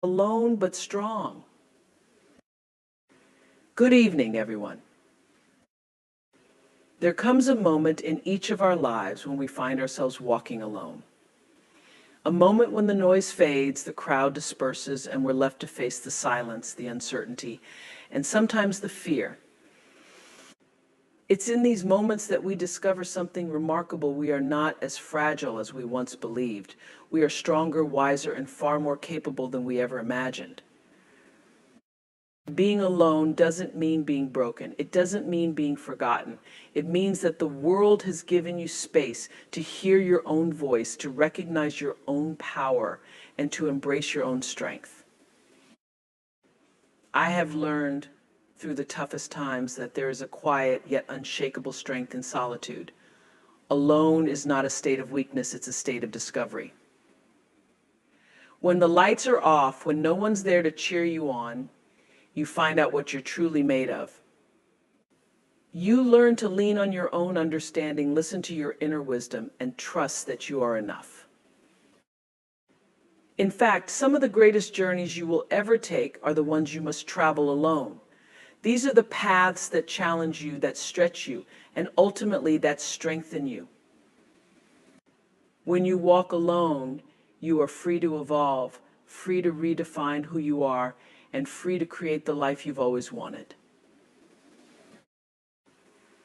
alone but strong. Good evening, everyone. There comes a moment in each of our lives when we find ourselves walking alone. A moment when the noise fades, the crowd disperses, and we're left to face the silence, the uncertainty, and sometimes the fear. It's in these moments that we discover something remarkable. We are not as fragile as we once believed. We are stronger, wiser, and far more capable than we ever imagined. Being alone doesn't mean being broken. It doesn't mean being forgotten. It means that the world has given you space to hear your own voice, to recognize your own power, and to embrace your own strength. I have learned through the toughest times that there is a quiet yet unshakable strength in solitude. Alone is not a state of weakness, it's a state of discovery. When the lights are off, when no one's there to cheer you on, you find out what you're truly made of. You learn to lean on your own understanding, listen to your inner wisdom, and trust that you are enough. In fact, some of the greatest journeys you will ever take are the ones you must travel alone. These are the paths that challenge you, that stretch you, and ultimately that strengthen you. When you walk alone, you are free to evolve, free to redefine who you are, and free to create the life you've always wanted.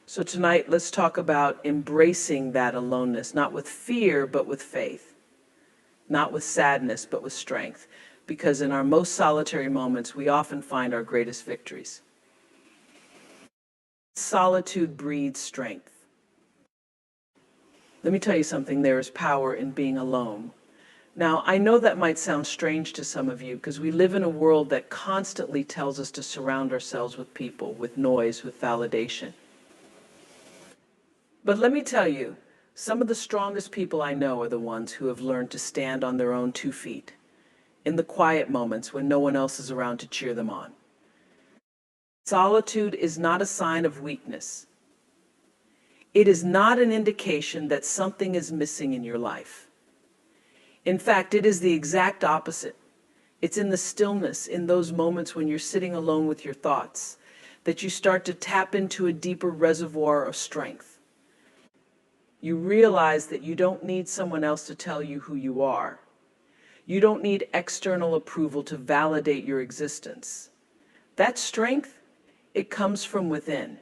So tonight, let's talk about embracing that aloneness, not with fear, but with faith. Not with sadness, but with strength. Because in our most solitary moments, we often find our greatest victories. Solitude breeds strength. Let me tell you something, there is power in being alone. Now, I know that might sound strange to some of you because we live in a world that constantly tells us to surround ourselves with people, with noise, with validation. But let me tell you, some of the strongest people I know are the ones who have learned to stand on their own 2 feet, in the quiet moments when no one else is around to cheer them on. Solitude is not a sign of weakness. It is not an indication that something is missing in your life. In fact, it is the exact opposite. It's in the stillness, in those moments when you're sitting alone with your thoughts, that you start to tap into a deeper reservoir of strength. You realize that you don't need someone else to tell you who you are. You don't need external approval to validate your existence. That strength, it comes from within.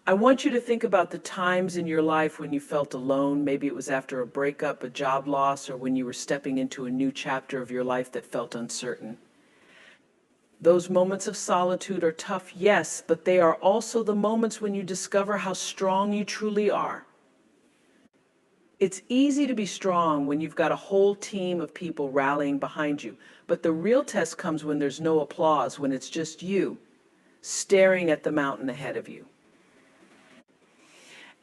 I want you to think about the times in your life when you felt alone. Maybe it was after a breakup, a job loss, or when you were stepping into a new chapter of your life that felt uncertain. Those moments of solitude are tough, yes, but they are also the moments when you discover how strong you truly are. It's easy to be strong when you've got a whole team of people rallying behind you, but the real test comes when there's no applause, when it's just you staring at the mountain ahead of you.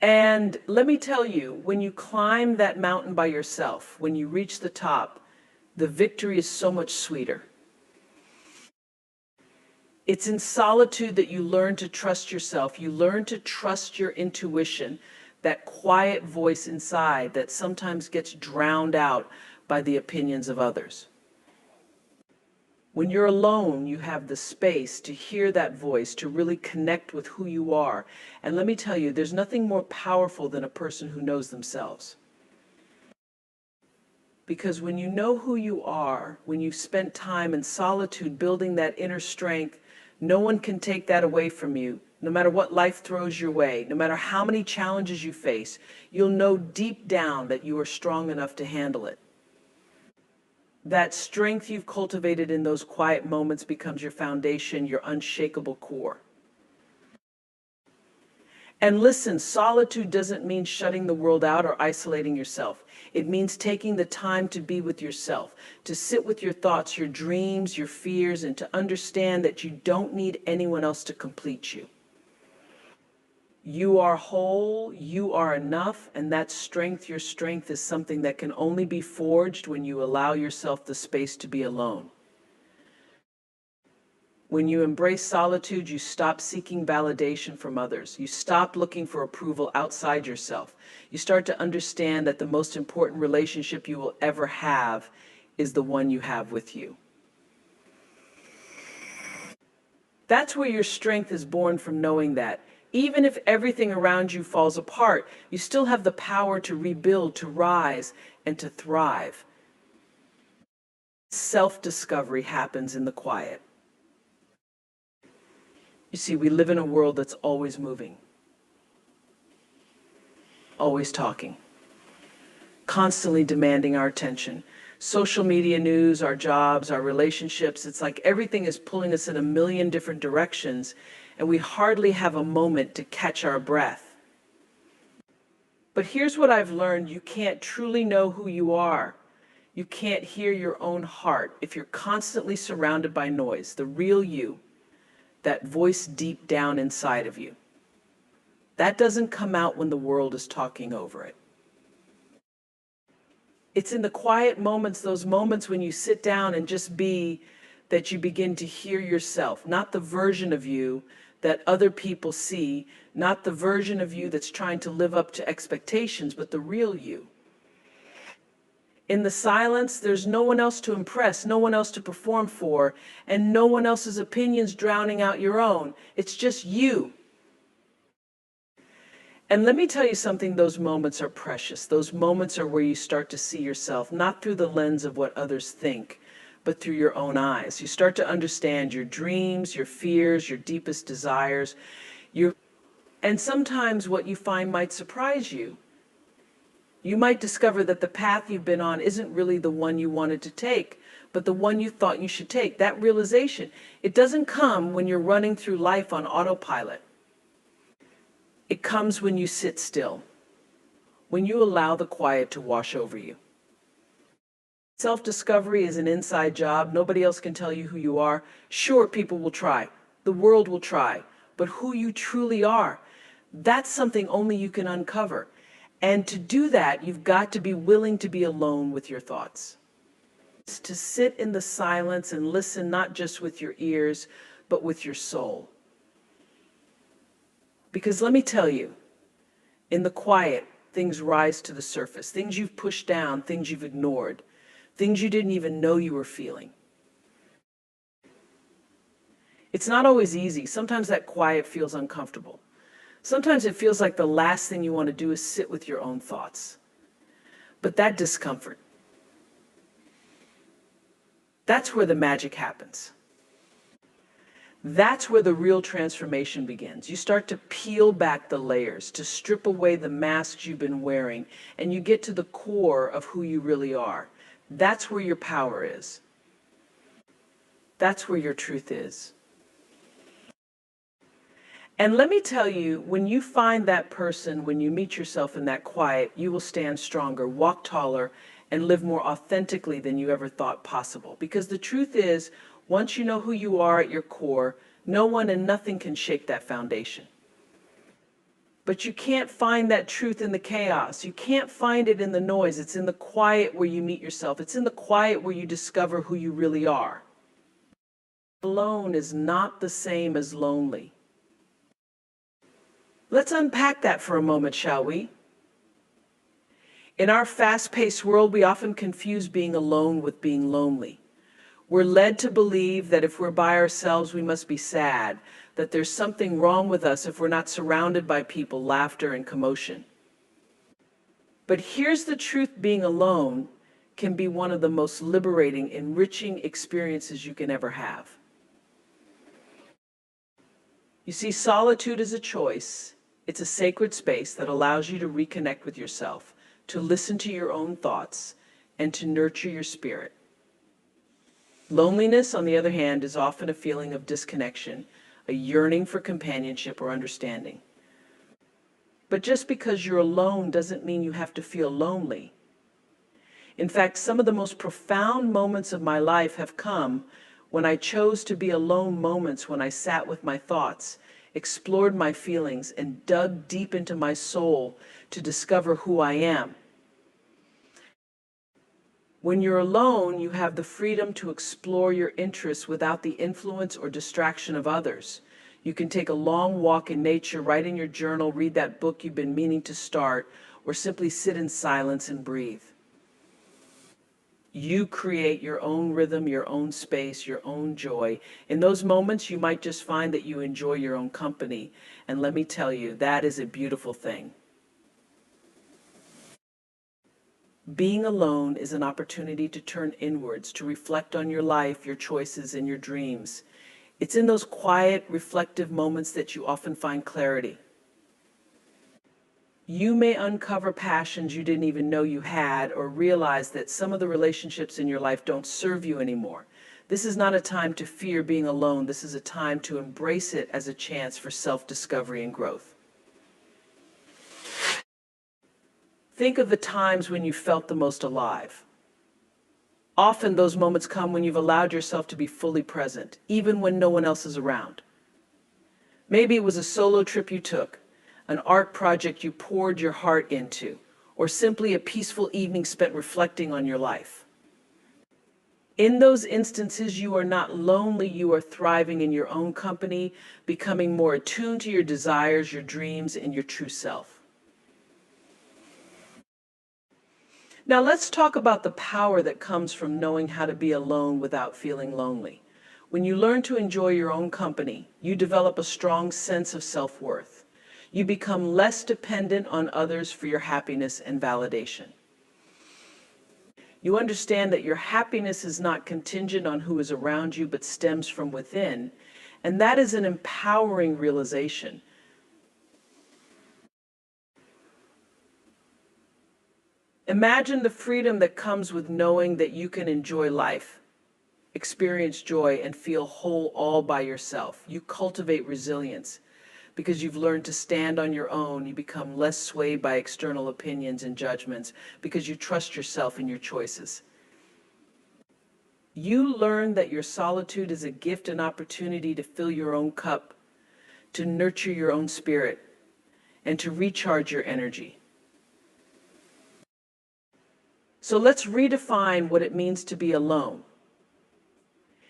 And let me tell you, when you climb that mountain by yourself, when you reach the top, the victory is so much sweeter. It's in solitude that you learn to trust yourself. You learn to trust your intuition, that quiet voice inside that sometimes gets drowned out by the opinions of others. When you're alone, you have the space to hear that voice, to really connect with who you are. And let me tell you, there's nothing more powerful than a person who knows themselves. Because when you know who you are, when you've spent time in solitude building that inner strength, no one can take that away from you. No matter what life throws your way, no matter how many challenges you face, you'll know deep down that you are strong enough to handle it. That strength you've cultivated in those quiet moments becomes your foundation, your unshakable core. And listen, solitude doesn't mean shutting the world out or isolating yourself. It means taking the time to be with yourself, to sit with your thoughts, your dreams, your fears, and to understand that you don't need anyone else to complete you. You are whole, you are enough, and that strength, your strength, is something that can only be forged when you allow yourself the space to be alone. When you embrace solitude, you stop seeking validation from others. You stop looking for approval outside yourself. You start to understand that the most important relationship you will ever have is the one you have with you. That's where your strength is born, from knowing that even if everything around you falls apart, you still have the power to rebuild, to rise, and to thrive. Self-discovery happens in the quiet. You see, we live in a world that's always moving, always talking, constantly demanding our attention. Social media news, our jobs, our relationships, it's like everything is pulling us in a million different directions, and we hardly have a moment to catch our breath. But here's what I've learned: you can't truly know who you are. You can't hear your own heart if you're constantly surrounded by noise. The real you, that voice deep down inside of you, that doesn't come out when the world is talking over it. It's in the quiet moments, those moments when you sit down and just be, that you begin to hear yourself, not the version of you that other people see, not the version of you that's trying to live up to expectations, but the real you. In the silence, there's no one else to impress, no one else to perform for, and no one else's opinions drowning out your own. It's just you. And let me tell you something, those moments are precious. Those moments are where you start to see yourself, not through the lens of what others think, but through your own eyes. You start to understand your dreams, your fears, your deepest desires, and sometimes what you find might surprise you. You might discover that the path you've been on isn't really the one you wanted to take, but the one you thought you should take. That realization, it doesn't come when you're running through life on autopilot. It comes when you sit still, when you allow the quiet to wash over you. Self-discovery is an inside job. Nobody else can tell you who you are. Sure, people will try. The world will try. But who you truly are, that's something only you can uncover. And to do that, you've got to be willing to be alone with your thoughts. It's to sit in the silence and listen, not just with your ears, but with your soul. Because let me tell you, in the quiet, things rise to the surface. Things you've pushed down, things you've ignored, things you didn't even know you were feeling. It's not always easy. Sometimes that quiet feels uncomfortable. Sometimes it feels like the last thing you want to do is sit with your own thoughts. But that discomfort, that's where the magic happens. That's where the real transformation begins. You start to peel back the layers, to strip away the masks you've been wearing, and you get to the core of who you really are. That's where your power is. That's where your truth is. And let me tell you, when you find that person, when you meet yourself in that quiet, you will stand stronger, walk taller, and live more authentically than you ever thought possible. Because the truth is, once you know who you are at your core, no one and nothing can shake that foundation. But you can't find that truth in the chaos. You can't find it in the noise. It's in the quiet where you meet yourself. It's in the quiet where you discover who you really are. Alone is not the same as lonely. Let's unpack that for a moment, shall we? In our fast-paced world, we often confuse being alone with being lonely. We're led to believe that if we're by ourselves, we must be sad, that there's something wrong with us if we're not surrounded by people, laughter, and commotion. But here's the truth: being alone can be one of the most liberating, enriching experiences you can ever have. You see, solitude is a choice. It's a sacred space that allows you to reconnect with yourself, to listen to your own thoughts, and to nurture your spirit. Loneliness, on the other hand, is often a feeling of disconnection, a yearning for companionship or understanding. But just because you're alone doesn't mean you have to feel lonely. In fact, some of the most profound moments of my life have come when I chose to be alone, moments when I sat with my thoughts, explored my feelings, and dug deep into my soul to discover who I am. When you're alone, you have the freedom to explore your interests without the influence or distraction of others. You can take a long walk in nature, write in your journal, read that book you've been meaning to start, or simply sit in silence and breathe. You create your own rhythm, your own space, your own joy. In those moments, you might just find that you enjoy your own company. And let me tell you, that is a beautiful thing. Being alone is an opportunity to turn inwards, to reflect on your life, your choices, and your dreams. It's in those quiet, reflective moments that you often find clarity. You may uncover passions you didn't even know you had, or realize that some of the relationships in your life don't serve you anymore. This is not a time to fear being alone. This is a time to embrace it as a chance for self-discovery and growth. Think of the times when you felt the most alive. Often those moments come when you've allowed yourself to be fully present, even when no one else is around. Maybe it was a solo trip you took, an art project you poured your heart into, or simply a peaceful evening spent reflecting on your life. In those instances, you are not lonely, you are thriving in your own company, becoming more attuned to your desires, your dreams, and your true self. Now let's talk about the power that comes from knowing how to be alone without feeling lonely. When you learn to enjoy your own company, you develop a strong sense of self-worth. You become less dependent on others for your happiness and validation. You understand that your happiness is not contingent on who is around you, but stems from within. And that is an empowering realization. Imagine the freedom that comes with knowing that you can enjoy life, experience joy, and feel whole all by yourself. You cultivate resilience because you've learned to stand on your own. You become less swayed by external opinions and judgments because you trust yourself and your choices. You learn that your solitude is a gift and opportunity to fill your own cup, to nurture your own spirit, and to recharge your energy. So let's redefine what it means to be alone.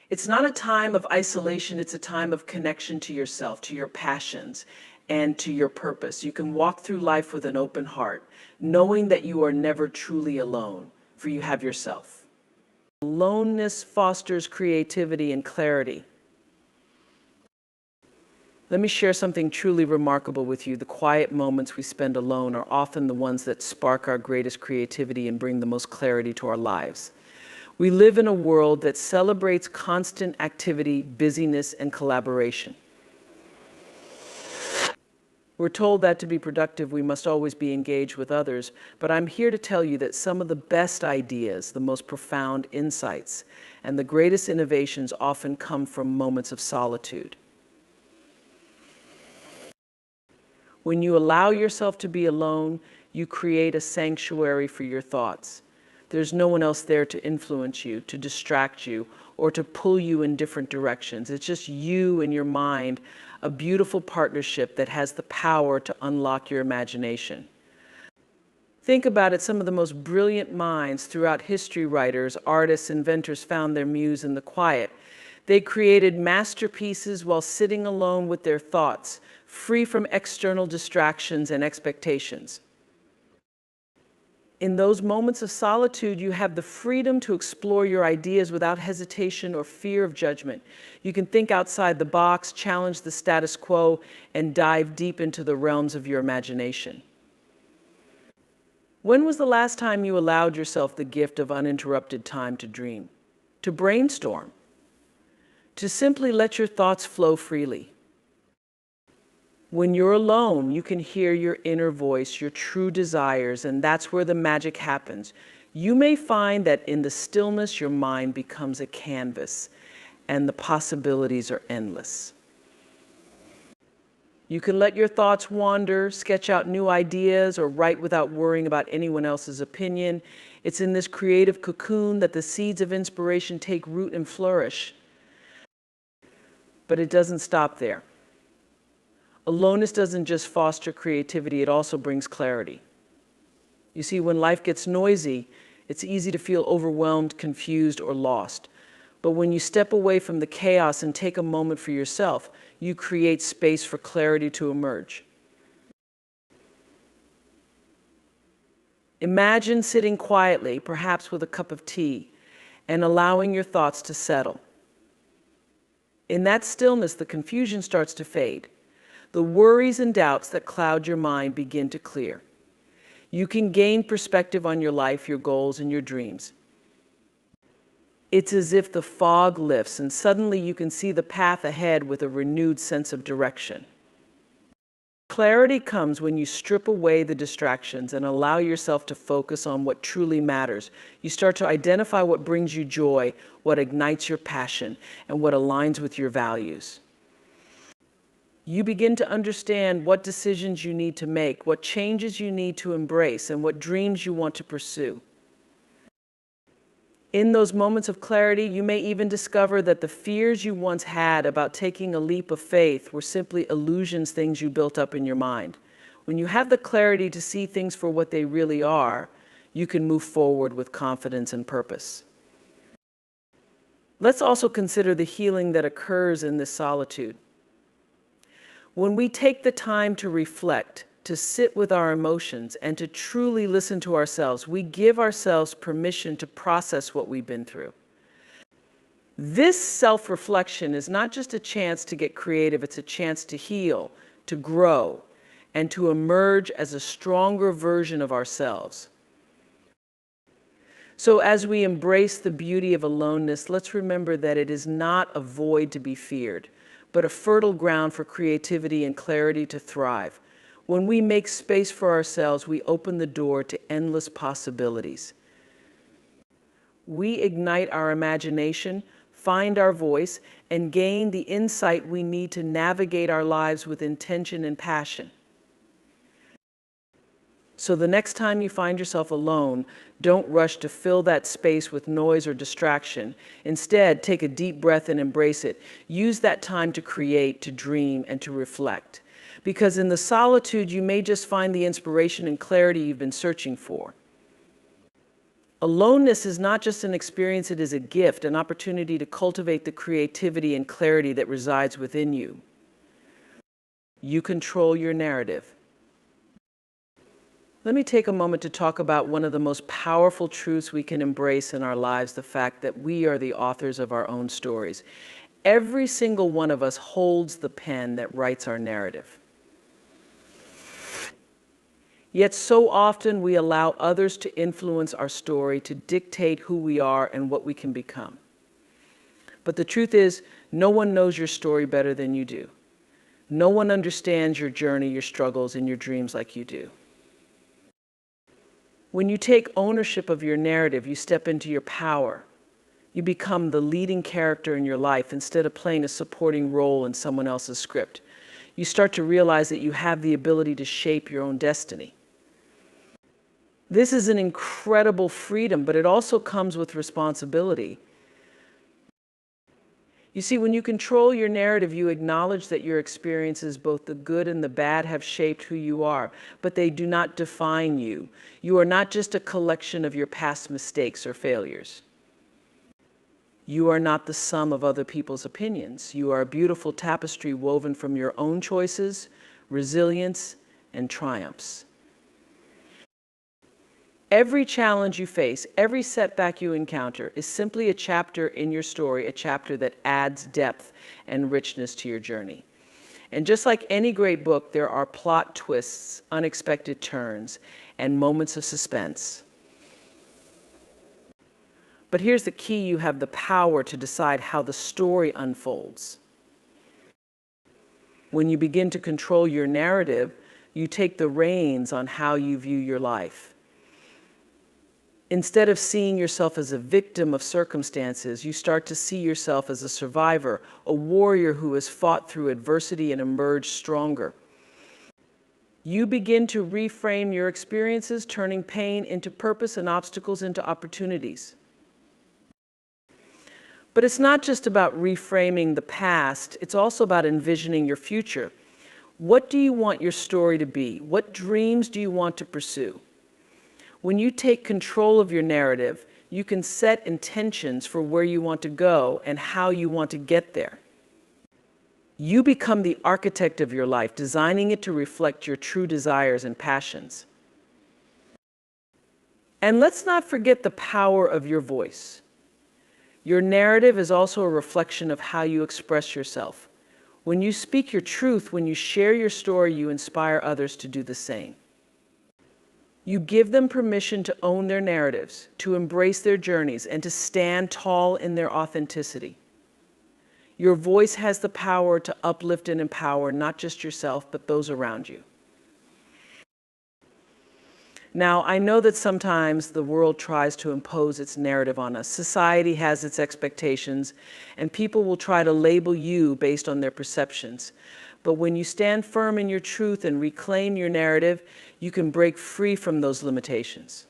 It's not a time of isolation, it's a time of connection to yourself, to your passions, and to your purpose. You can walk through life with an open heart, knowing that you are never truly alone, for you have yourself. Aloneness fosters creativity and clarity. Let me share something truly remarkable with you. The quiet moments we spend alone are often the ones that spark our greatest creativity and bring the most clarity to our lives. We live in a world that celebrates constant activity, busyness, and collaboration. We're told that to be productive, we must always be engaged with others, but I'm here to tell you that some of the best ideas, the most profound insights, and the greatest innovations often come from moments of solitude. When you allow yourself to be alone, you create a sanctuary for your thoughts. There's no one else there to influence you, to distract you, or to pull you in different directions. It's just you and your mind, a beautiful partnership that has the power to unlock your imagination. Think about it, some of the most brilliant minds throughout history, writers, artists, inventors, found their muse in the quiet. They created masterpieces while sitting alone with their thoughts, free from external distractions and expectations. In those moments of solitude, you have the freedom to explore your ideas without hesitation or fear of judgment. You can think outside the box, challenge the status quo, and dive deep into the realms of your imagination. When was the last time you allowed yourself the gift of uninterrupted time to dream, to brainstorm, to simply let your thoughts flow freely? When you're alone, you can hear your inner voice, your true desires, and that's where the magic happens. You may find that in the stillness, your mind becomes a canvas, and the possibilities are endless. You can let your thoughts wander, sketch out new ideas, or write without worrying about anyone else's opinion. It's in this creative cocoon that the seeds of inspiration take root and flourish. But it doesn't stop there. Aloneness doesn't just foster creativity, it also brings clarity. You see, when life gets noisy, it's easy to feel overwhelmed, confused, or lost. But when you step away from the chaos and take a moment for yourself, you create space for clarity to emerge. Imagine sitting quietly, perhaps with a cup of tea, and allowing your thoughts to settle. In that stillness, the confusion starts to fade. The worries and doubts that cloud your mind begin to clear. You can gain perspective on your life, your goals, and your dreams. It's as if the fog lifts and suddenly you can see the path ahead with a renewed sense of direction. Clarity comes when you strip away the distractions and allow yourself to focus on what truly matters. You start to identify what brings you joy, what ignites your passion, and what aligns with your values. You begin to understand what decisions you need to make, what changes you need to embrace, and what dreams you want to pursue. In those moments of clarity, you may even discover that the fears you once had about taking a leap of faith were simply illusions, things you built up in your mind. When you have the clarity to see things for what they really are, you can move forward with confidence and purpose. Let's also consider the healing that occurs in this solitude. When we take the time to reflect, to sit with our emotions, and to truly listen to ourselves, we give ourselves permission to process what we've been through. This self-reflection is not just a chance to get creative, it's a chance to heal, to grow, and to emerge as a stronger version of ourselves. So as we embrace the beauty of aloneness, let's remember that it is not a void to be feared, but a fertile ground for creativity and clarity to thrive. When we make space for ourselves, we open the door to endless possibilities. We ignite our imagination, find our voice, and gain the insight we need to navigate our lives with intention and passion. So the next time you find yourself alone, don't rush to fill that space with noise or distraction. Instead, take a deep breath and embrace it. Use that time to create, to dream, and to reflect. Because in the solitude, you may just find the inspiration and clarity you've been searching for. Aloneness is not just an experience, it is a gift, an opportunity to cultivate the creativity and clarity that resides within you. You control your narrative. Let me take a moment to talk about one of the most powerful truths we can embrace in our lives, the fact that we are the authors of our own stories. Every single one of us holds the pen that writes our narrative. Yet so often we allow others to influence our story, to dictate who we are and what we can become. But the truth is, no one knows your story better than you do. No one understands your journey, your struggles, and your dreams like you do. When you take ownership of your narrative, you step into your power. You become the leading character in your life instead of playing a supporting role in someone else's script. You start to realize that you have the ability to shape your own destiny. This is an incredible freedom, but it also comes with responsibility. You see, when you control your narrative, you acknowledge that your experiences, both the good and the bad, have shaped who you are, but they do not define you. You are not just a collection of your past mistakes or failures. You are not the sum of other people's opinions. You are a beautiful tapestry woven from your own choices, resilience, and triumphs. Every challenge you face, every setback you encounter is simply a chapter in your story, a chapter that adds depth and richness to your journey. And just like any great book, there are plot twists, unexpected turns, and moments of suspense. But here's the key: you have the power to decide how the story unfolds. When you begin to control your narrative, you take the reins on how you view your life. Instead of seeing yourself as a victim of circumstances, you start to see yourself as a survivor, a warrior who has fought through adversity and emerged stronger. You begin to reframe your experiences, turning pain into purpose and obstacles into opportunities. But it's not just about reframing the past, it's also about envisioning your future. What do you want your story to be? What dreams do you want to pursue? When you take control of your narrative, you can set intentions for where you want to go and how you want to get there. You become the architect of your life, designing it to reflect your true desires and passions. And let's not forget the power of your voice. Your narrative is also a reflection of how you express yourself. When you speak your truth, when you share your story, you inspire others to do the same. You give them permission to own their narratives, to embrace their journeys, and to stand tall in their authenticity. Your voice has the power to uplift and empower not just yourself, but those around you. Now, I know that sometimes the world tries to impose its narrative on us. Society has its expectations, and people will try to label you based on their perceptions. But when you stand firm in your truth and reclaim your narrative, you can break free from those limitations.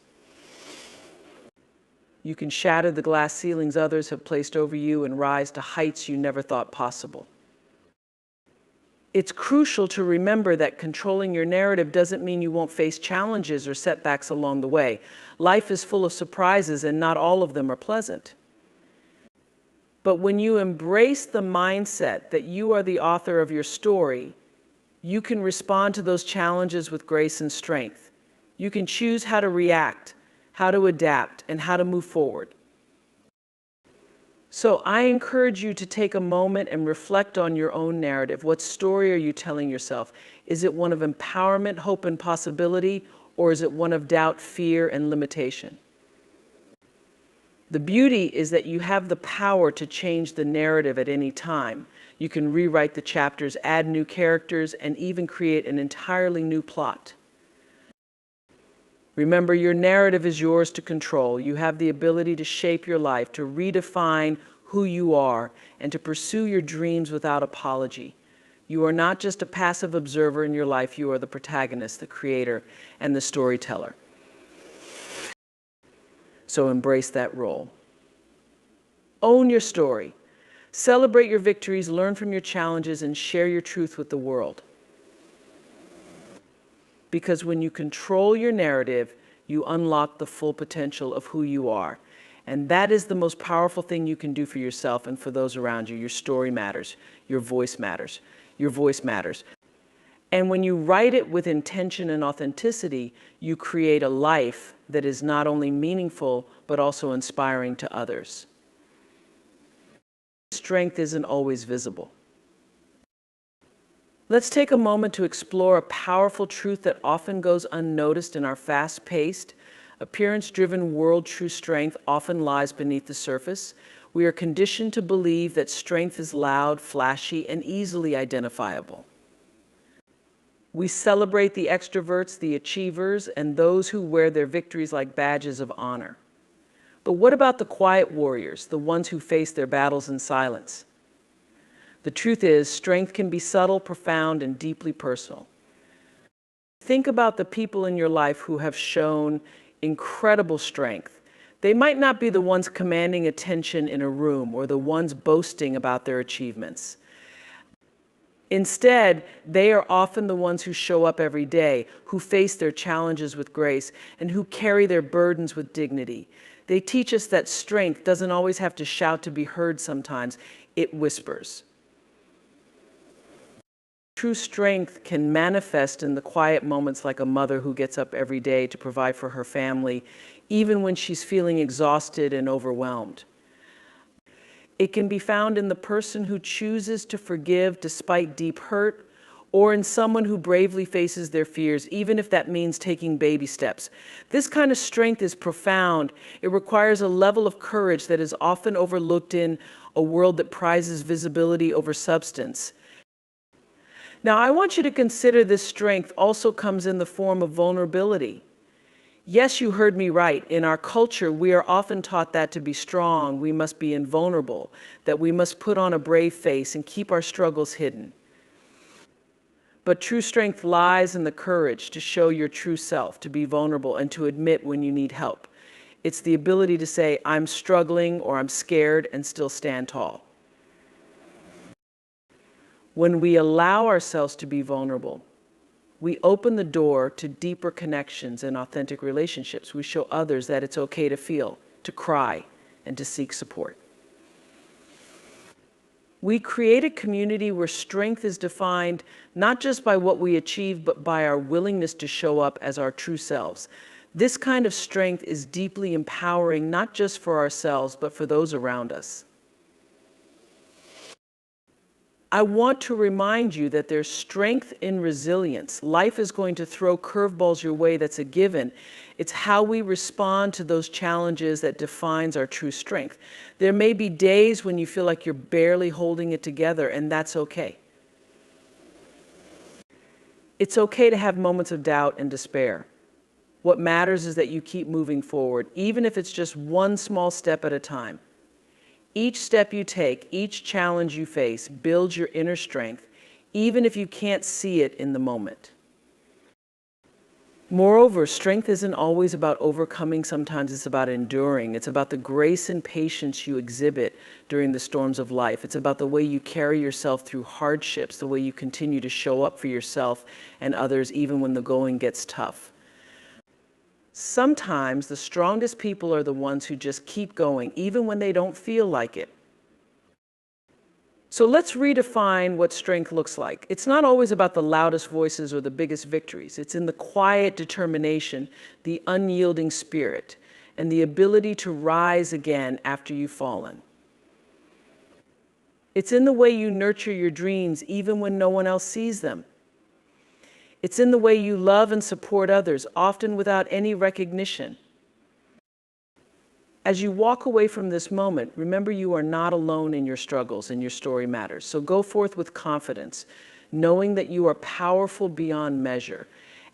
You can shatter the glass ceilings others have placed over you and rise to heights you never thought possible. It's crucial to remember that controlling your narrative doesn't mean you won't face challenges or setbacks along the way. Life is full of surprises, and not all of them are pleasant. But when you embrace the mindset that you are the author of your story, you can respond to those challenges with grace and strength. You can choose how to react, how to adapt, and how to move forward. So I encourage you to take a moment and reflect on your own narrative. What story are you telling yourself? Is it one of empowerment, hope, and possibility, or is it one of doubt, fear, and limitation? The beauty is that you have the power to change the narrative at any time. You can rewrite the chapters, add new characters, and even create an entirely new plot. Remember, your narrative is yours to control. You have the ability to shape your life, to redefine who you are, and to pursue your dreams without apology. You are not just a passive observer in your life. You are the protagonist, the creator, and the storyteller. So embrace that role. Own your story. Celebrate your victories, learn from your challenges, and share your truth with the world. Because when you control your narrative, you unlock the full potential of who you are. And that is the most powerful thing you can do for yourself and for those around you. Your story matters. Your voice matters. Your voice matters. And when you write it with intention and authenticity, you create a life that is not only meaningful, but also inspiring to others. Strength isn't always visible. Let's take a moment to explore a powerful truth that often goes unnoticed in our fast-paced, appearance-driven world. True strength often lies beneath the surface. We are conditioned to believe that strength is loud, flashy, and easily identifiable. We celebrate the extroverts, the achievers, and those who wear their victories like badges of honor. But what about the quiet warriors, the ones who face their battles in silence? The truth is, strength can be subtle, profound, and deeply personal. Think about the people in your life who have shown incredible strength. They might not be the ones commanding attention in a room or the ones boasting about their achievements. Instead, they are often the ones who show up every day, who face their challenges with grace, and who carry their burdens with dignity. They teach us that strength doesn't always have to shout to be heard sometimes. It whispers. True strength can manifest in the quiet moments, like a mother who gets up every day to provide for her family, even when she's feeling exhausted and overwhelmed. It can be found in the person who chooses to forgive despite deep hurt, or in someone who bravely faces their fears, even if that means taking baby steps. This kind of strength is profound. It requires a level of courage that is often overlooked in a world that prizes visibility over substance. Now, I want you to consider this strength also comes in the form of vulnerability. Yes, you heard me right. In our culture, we are often taught that to be strong, we must be invulnerable, that we must put on a brave face and keep our struggles hidden. But true strength lies in the courage to show your true self, to be vulnerable, and to admit when you need help. It's the ability to say, I'm struggling or I'm scared, and still stand tall. When we allow ourselves to be vulnerable, we open the door to deeper connections and authentic relationships. We show others that it's okay to feel, to cry, and to seek support. We create a community where strength is defined not just by what we achieve, but by our willingness to show up as our true selves. This kind of strength is deeply empowering, not just for ourselves, but for those around us. I want to remind you that there's strength in resilience. Life is going to throw curveballs your way, that's a given. It's how we respond to those challenges that defines our true strength. There may be days when you feel like you're barely holding it together, and that's okay. It's okay to have moments of doubt and despair. What matters is that you keep moving forward, even if it's just one small step at a time. Each step you take, each challenge you face, builds your inner strength, even if you can't see it in the moment. Moreover, strength isn't always about overcoming. Sometimes it's about enduring. It's about the grace and patience you exhibit during the storms of life. It's about the way you carry yourself through hardships, the way you continue to show up for yourself and others even when the going gets tough. Sometimes the strongest people are the ones who just keep going, even when they don't feel like it. So let's redefine what strength looks like. It's not always about the loudest voices or the biggest victories. It's in the quiet determination, the unyielding spirit, and the ability to rise again after you've fallen. It's in the way you nurture your dreams even when no one else sees them. It's in the way you love and support others, often without any recognition. As you walk away from this moment, remember you are not alone in your struggles and your story matters. So go forth with confidence, knowing that you are powerful beyond measure,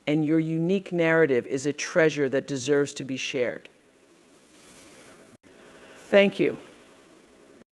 and your unique narrative is a treasure that deserves to be shared. Thank you.